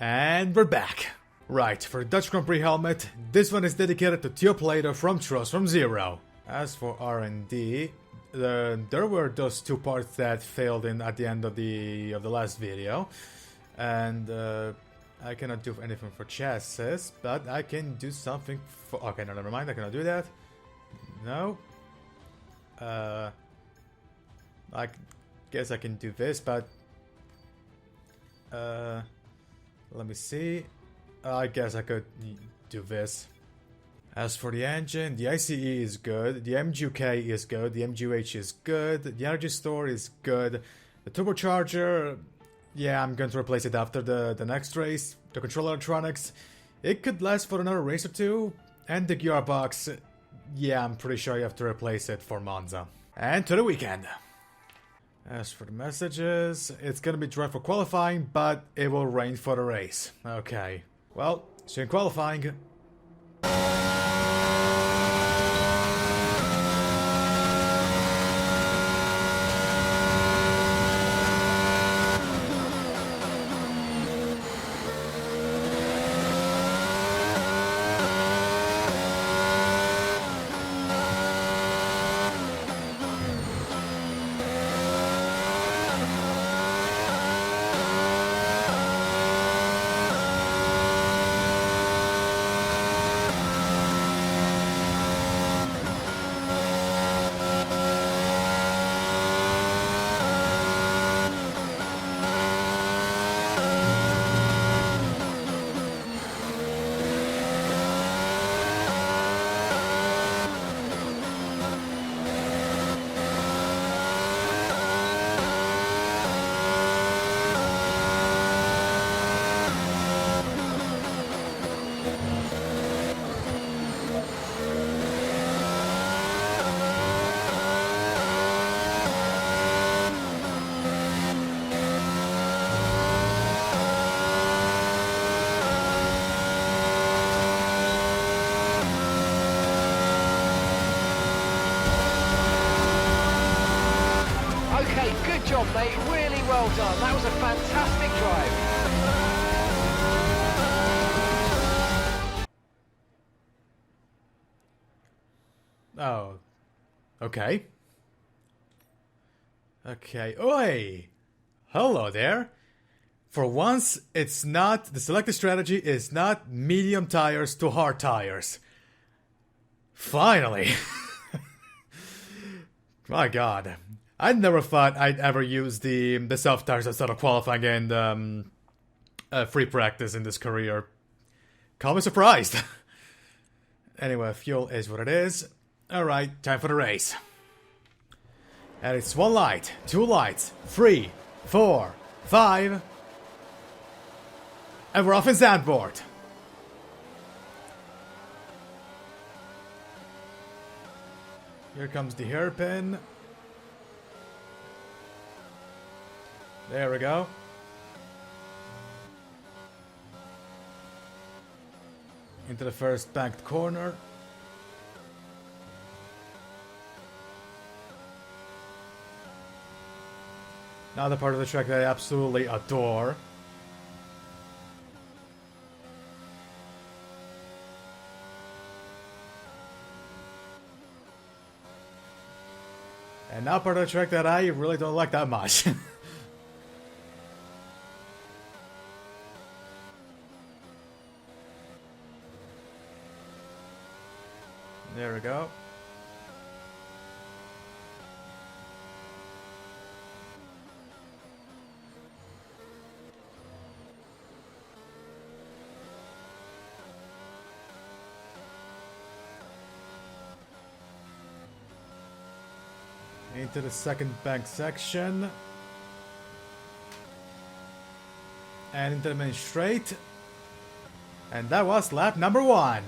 And we're back. Right, for the Dutch Grand Prix helmet, this one is dedicated to Theo Plato from Trust from Zero. As for R&D, there were those two parts that failed at the end of the last video. And I cannot do anything for chassis, but I can do something for... Okay, no, never mind, I cannot do that. No. I guess I can do this, but... let me see. I guess I could do this. As for the engine, the ICE is good, the MGK is good, the MGH is good, the energy store is good, the turbocharger, yeah, I'm going to replace it after the next race, the control electronics, it could last for another race or two, and the gearbox, yeah, I'm pretty sure you have to replace it for Monza. And to the weekend. As for the messages, it's gonna be dry for qualifying, but it will rain for the race. Okay. Well, see you in qualifying. Good job, mate. Really well done. That was a fantastic drive. Oh. Okay. Okay. Oi! Hello there. For once, it's not... The selected strategy is not medium tires to hard tires. Finally! My god. I never thought I'd ever use the soft tires instead of qualifying and free practice in this career. Call me surprised. Anyway, fuel is what it is. Alright, time for the race. And it's 1 light, 2 lights, 3, 4, 5. And we're off in ZANDVOORT. Here comes the hairpin. There we go. Into the first banked corner. Now the part of the track that I absolutely adore. And now part of the track that I really don't like that much. There we go. Into the second bank section. And into the main straight. And that was lap number 1.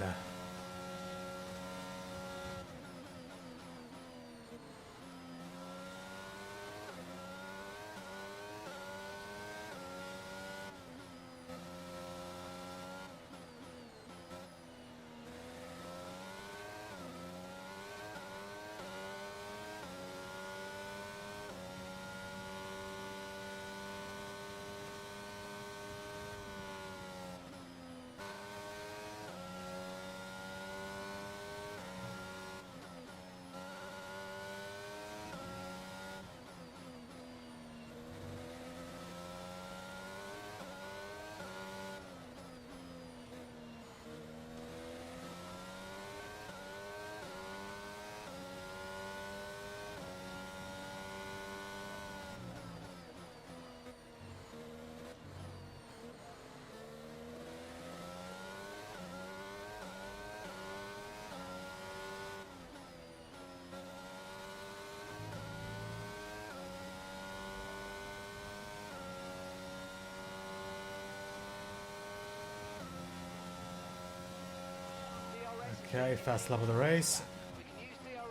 Okay, fast lap of the race.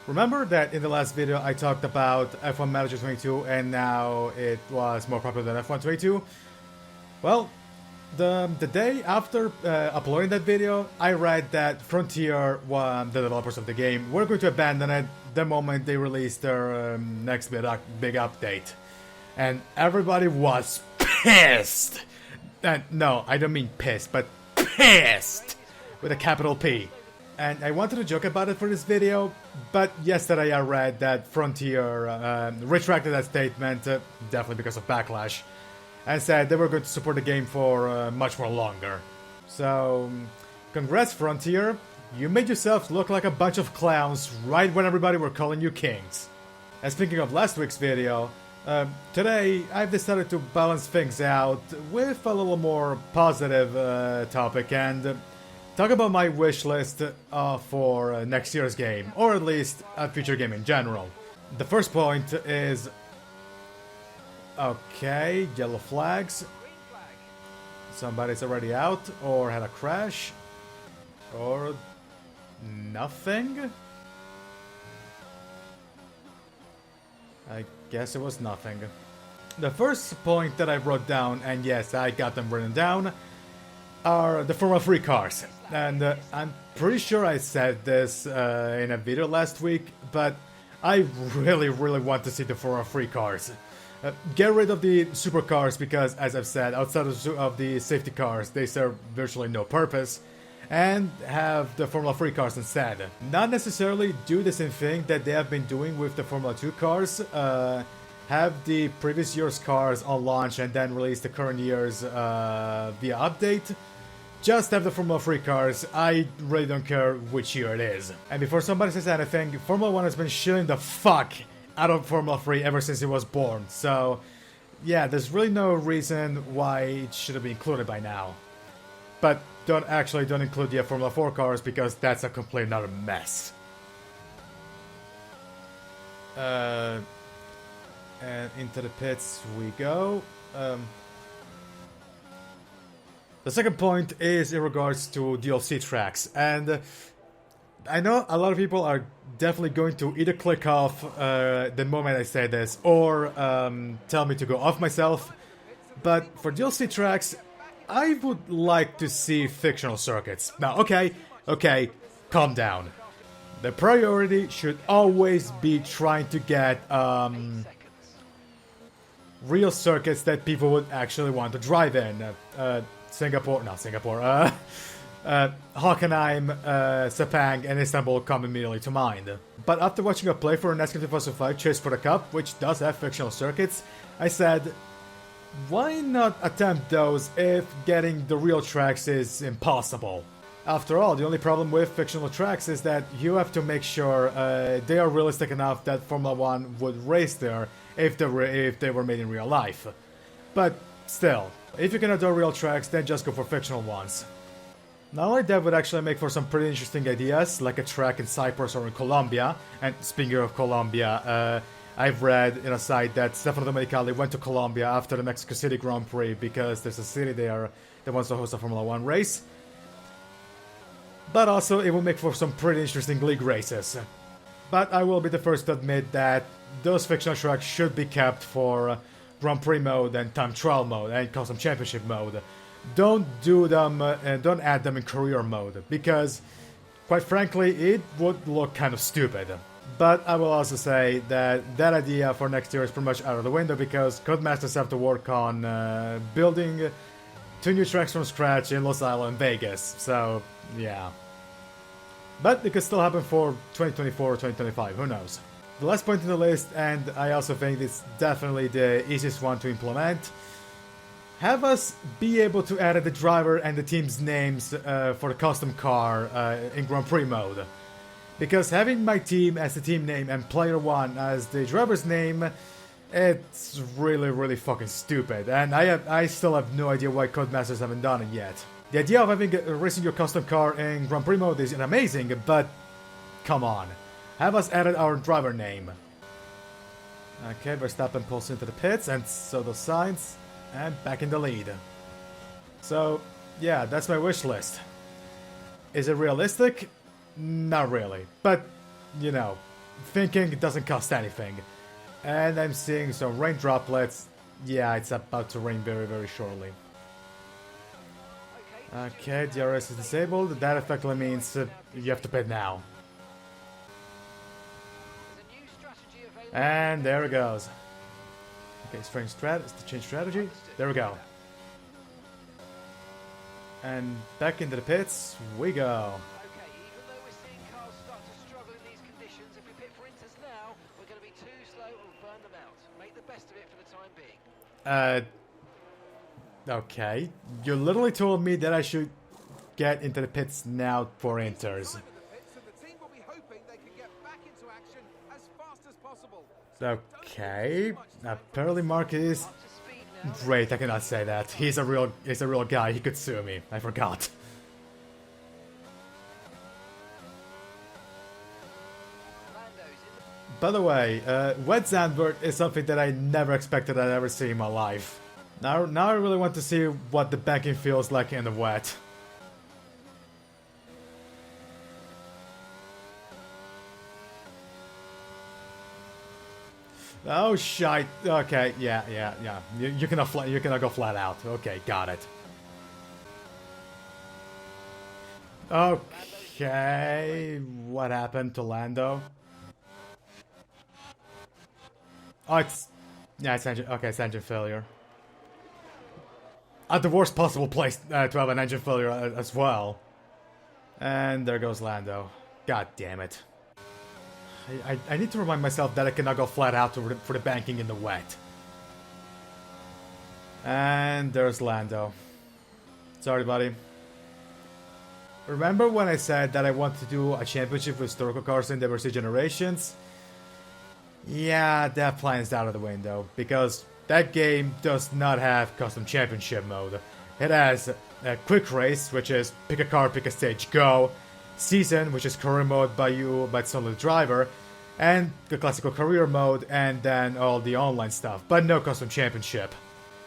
Remember that in the last video I talked about F1 Manager 22 and now it was more popular than F1 22? Well, the day after uploading that video, I read that Frontier, the developers of the game, were going to abandon it the moment they released their next big update. And everybody was pissed! And no, I don't mean pissed, but pissed! With a capital P. And I wanted to joke about it for this video, but yesterday I read that Frontier retracted that statement, definitely because of backlash, and said they were going to support the game for much more longer. So, congrats Frontier, you made yourselves look like a bunch of clowns right when everybody were calling you kings. And speaking of last week's video, today I've decided to balance things out with a little more positive topic and talk about my wish list for next year's game, or at least a future game in general. The first point is... Okay, yellow flags. Somebody's already out, or had a crash, or nothing? I guess it was nothing. The first point that I wrote down, and yes, I got them written down, are the Formula 3 cars. And I'm pretty sure I said this in a video last week, but I really want to see the Formula 3 cars. Get rid of the supercars because, as I've said, outside of the safety cars, they serve virtually no purpose, and have the Formula 3 cars instead. Not necessarily do the same thing that they have been doing with the Formula 2 cars, have the previous year's cars on launch and then release the current year's via update. Just have the Formula 3 cars, I really don't care which year it is. And before somebody says anything, Formula 1 has been shilling the fuck out of Formula 3 ever since it was born, so yeah, there's really no reason why it should have been included by now. But don't include the Formula 4 cars because that's a complete another mess. And into the pits we go. The second point is in regards to DLC tracks, and I know a lot of people are definitely going to either click off the moment I say this, or tell me to go off myself, but for DLC tracks, I would like to see fictional circuits. Now, okay, calm down. The priority should always be trying to get real circuits that people would actually want to drive in. Hockenheim, Sepang, and Istanbul come immediately to mind. But after watching a playthrough for NASCAR 2005 Chase for the Cup, which does have fictional circuits, I said, why not attempt those if getting the real tracks is impossible? After all, the only problem with fictional tracks is that you have to make sure they are realistic enough that Formula 1 would race there if they were made in real life. But still, if you cannot do real tracks, then just go for fictional ones. Not only that would actually make for some pretty interesting ideas, like a track in Cyprus or in Colombia. And speaking of Colombia, I've read in a site that Stefano Domenicali went to Colombia after the Mexico City Grand Prix because there's a city there that wants to host a Formula 1 race. But also, it will make for some pretty interesting league races. But I will be the first to admit that those fictional tracks should be kept for Grand Prix mode and time trial mode and custom championship mode. Don't do them and don't add them in career mode, because quite frankly it would look kind of stupid. But I will also say that that idea for next year is pretty much out of the window because Codemasters have to work on building 2 new tracks from scratch in Los Angeles and Vegas, so yeah. But it could still happen for 2024 or 2025, who knows. The last point in the list, and I also think it's definitely the easiest one to implement, have us be able to edit the driver and the team's names for the custom car in Grand Prix mode. Because having my team as the team name and player 1 as the driver's name, it's really fucking stupid. And I still have no idea why Codemasters haven't done it yet. The idea of having racing your custom car in Grand Prix mode is amazing, but come on. Have us edit our driver name. Okay, Verstappen pulls into the pits, and so does Sainz. And back in the lead. So, yeah, that's my wish list. Is it realistic? Not really. But, you know, thinking doesn't cost anything. And I'm seeing some rain droplets. Yeah, it's about to rain very, very shortly. Okay, DRS is disabled. That effectively means you have to pit now. And there it goes. Okay, change strategy. There we go. And back into the pits we go. Okay, even though we're seeing cars start to struggle in these conditions, if we pit for Inters now, we're going to be too slow and we'll burn them out. Make the best of it for the time being. Okay. You literally told me that I should get into the pits now for Inters. Okay. Apparently Mark is great. I cannot say that. He's a real guy. He could sue me. I forgot. By the way, wet ZANDVOOrt is something that I never expected I'd ever see in my life. Now I really want to see what the banking feels like in the wet. Oh shite. Okay, yeah. You cannot go flat out. Okay, got it. Okay, what happened to Lando? Oh, it's engine. Okay, it's engine failure. At the worst possible place to have an engine failure as well. And there goes Lando. God damn it. I need to remind myself that I cannot go flat out for the banking in the wet. And there's Lando. Sorry, buddy. Remember when I said that I want to do a championship with historical cars in Diversity Generations? Yeah, that plan is out of the window, because that game does not have custom championship mode. It has a quick race, which is pick a car, pick a stage, go. Season, which is career mode by solo driver, and the classical career mode, and then all the online stuff, but no custom championship.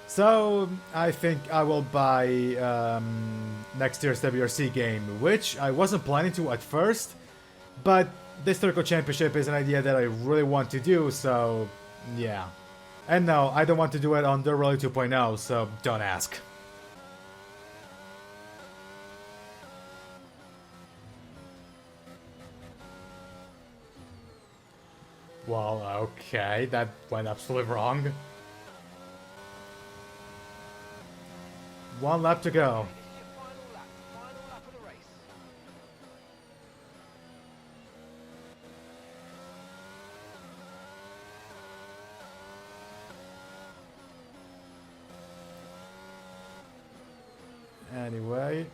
So I think I will buy next year's WRC game, which I wasn't planning to at first, but the historical championship is an idea that I really want to do, so yeah. And no, I don't want to do it on the Rally 2.0, so don't ask. Well, okay, that went absolutely wrong. One lap to go. Final lap of the race. Anyway.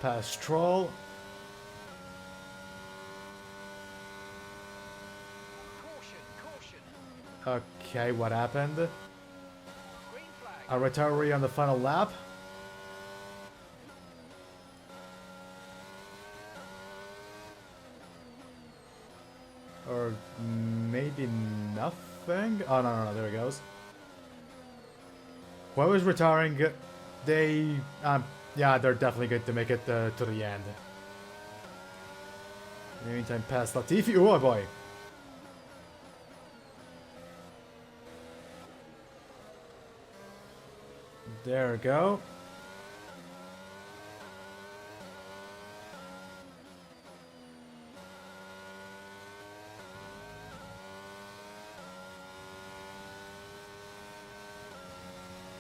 Past Troll. Caution. Okay, what happened? Green flag. A retiree on the final lap? Or maybe nothing? Oh, no, there it goes. Whoever's retiring, they... yeah, they're definitely good to make it to the end. In the meantime, past Latifi. Oh boy. There we go.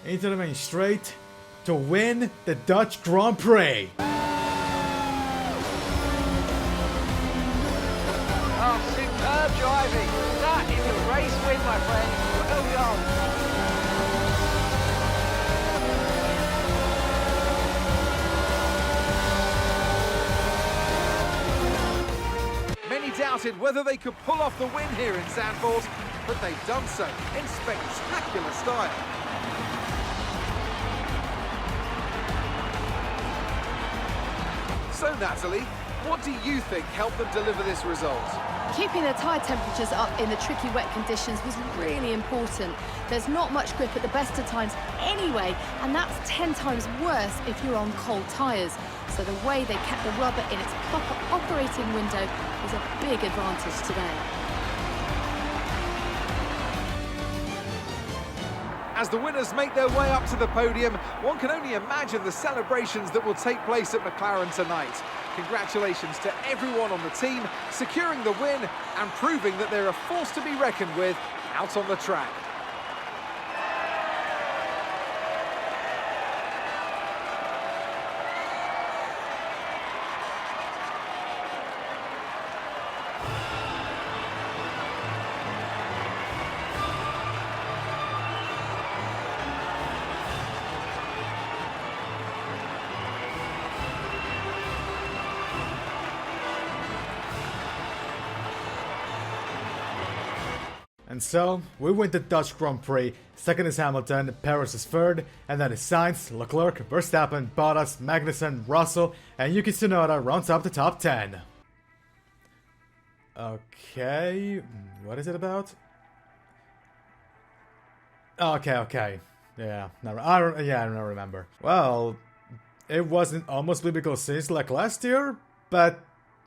Into the main straight to win the Dutch Grand Prix. Oh, superb driving. That is a race win, my friend. Well done. Many doubted whether they could pull off the win here in Zandvoort, but they've done so in spectacular style. So, Natalie, what do you think helped them deliver this result? Keeping the tyre temperatures up in the tricky wet conditions was really important. There's not much grip at the best of times anyway, and that's 10 times worse if you're on cold tyres. So the way they kept the rubber in its proper operating window was a big advantage today. As the winners make their way up to the podium, one can only imagine the celebrations that will take place at McLaren tonight. Congratulations to everyone on the team, securing the win and proving that they're a force to be reckoned with out on the track. And so, we win the Dutch Grand Prix. Second is Hamilton, Paris is third, and then is Sainz, Leclerc, Verstappen, Bottas, Magnussen, Russell, and Yuki Tsunoda rounds up the top 10. Okay, what is it about? Okay. Yeah, I don't remember. Well, it wasn't almost biblical sins like last year, but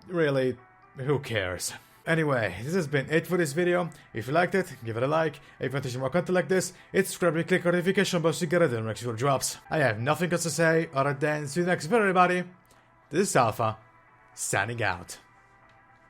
really, who cares? Anyway, this has been it for this video. If you liked it, give it a like. If you want to see more content like this, hit subscribe and click on the notification bell so you get it when next video drops. I have nothing else to say other than see you next video, everybody. This is Alpha, signing out.